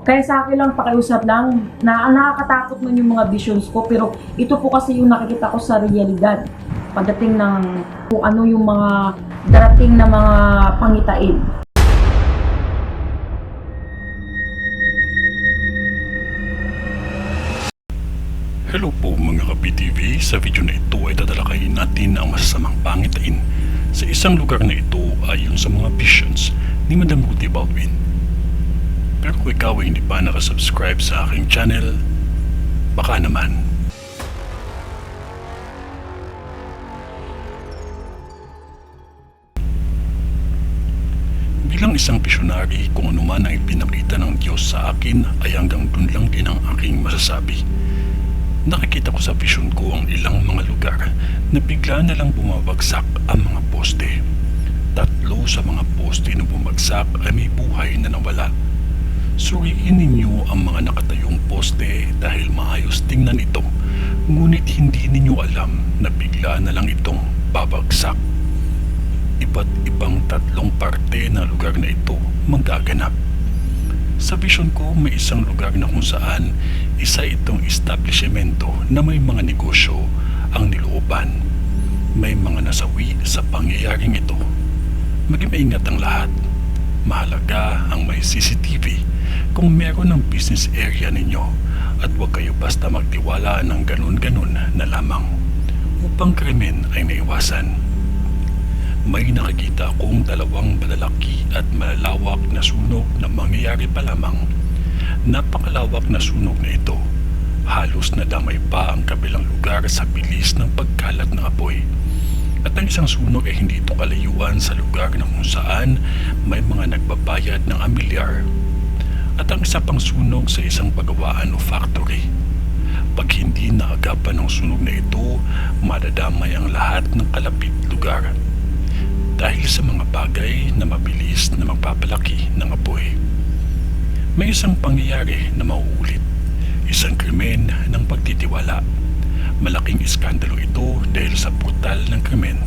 Kaya sa akin lang, pakiusap lang, na nakakatakot man yung mga visions ko, pero ito po kasi yung nakikita ko sa realidad. Pagdating ng kung ano yung mga darating na mga pangitain. Hello po mga ka-PTV, sa video na ito ay tatalakayin natin ang masasamang pangitain sa isang lugar na ito ayon sa mga visions ni Madam Ruthie Baldwin. Pero kung ikaw ay hindi pa nakasubscribe sa aking channel, baka naman. Bilang isang visionary, kung ano man ang ipinakita ng Diyos sa akin ay hanggang dun lang din ang aking masasabi. Nakikita ko sa vision ko ang ilang mga lugar na bigla na lang bumabagsak ang mga poste. 3 sa mga poste na bumagsak ay may buhay na nawala. Suriin ninyo ang mga nakatayong poste dahil maayos tingnan ito, ngunit hindi ninyo alam na bigla na lang itong babagsak. Iba't ibang 3 parte ng lugar na ito magaganap. Sa vision ko, may isang lugar na kung saan isa itong establishmento na may mga negosyo ang nilooban. May mga nasawi sa pangyayaring ito. Maging maingat ang lahat. Mahalaga ang may CCTV kung meron ng business area ninyo at huwag kayo basta magtiwala ng ganun-ganun na lamang upang krimen ay naiwasan. May nakikita akong 2 malalaki at malalawak na sunog na mangyayari pa lamang. Napakalawak na sunog na ito. Halos nadamay pa ang kabilang lugar sa bilis ng pagkalat ng apoy. At ang isang sunog ay hindi ito kalayuan sa lugar na kung saan may mga nagbabayad ng amilyar. At ang isa pang sunog sa isang pagawaan o factory. Pag hindi naagapan ng sunog na ito, madadamay ang lahat ng kalapit lugar. Dahil sa mga bagay na mabilis na magpapalaki ng apoy. May isang pangyayari na mauulit. Isang krimen ng pagtitiwala. Malaking iskandalo ito dahil sa brutal ng krimen.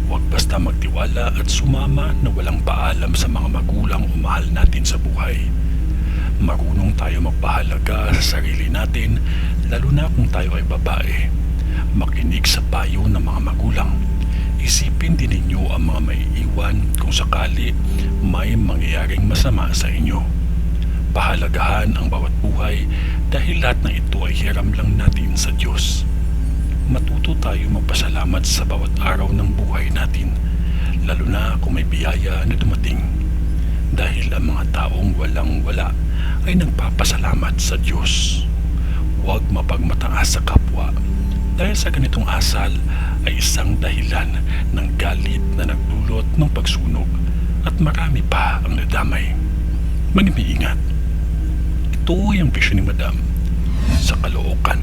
Huwag basta magtiwala at sumama na walang paalam sa mga magulang o mahal natin sa buhay. Marunong tayo magpahalaga sa sarili natin, lalo na kung tayo ay babae. Makinig sa payo ng mga magulang. Isipin din ninyo ang mga maiiwan kung sakali may mangyayaring masama sa inyo. Pahalagahan ang bawat buhay dahil lahat ng ito ay hiram lang natin sa Diyos. Matuto tayo magpasalamat sa bawat araw ng buhay natin, lalo na kung may biyaya na dumating. Dahil ang mga taong walang-wala ay nagpapasalamat sa Diyos. Huwag mapagmataas sa kapwa dahil sa ganitong asal ay isang dahilan ng galit na nagdulot ng pagsunog at marami pa ang nadamay. Mag-iingat. Ito ay ang vision ni Madam sa Caloocan.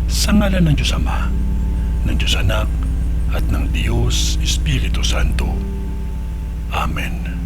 Sa ngalan ng Diyos Ama, ng Diyos Anak at ng Diyos Espiritu Santo. Amen.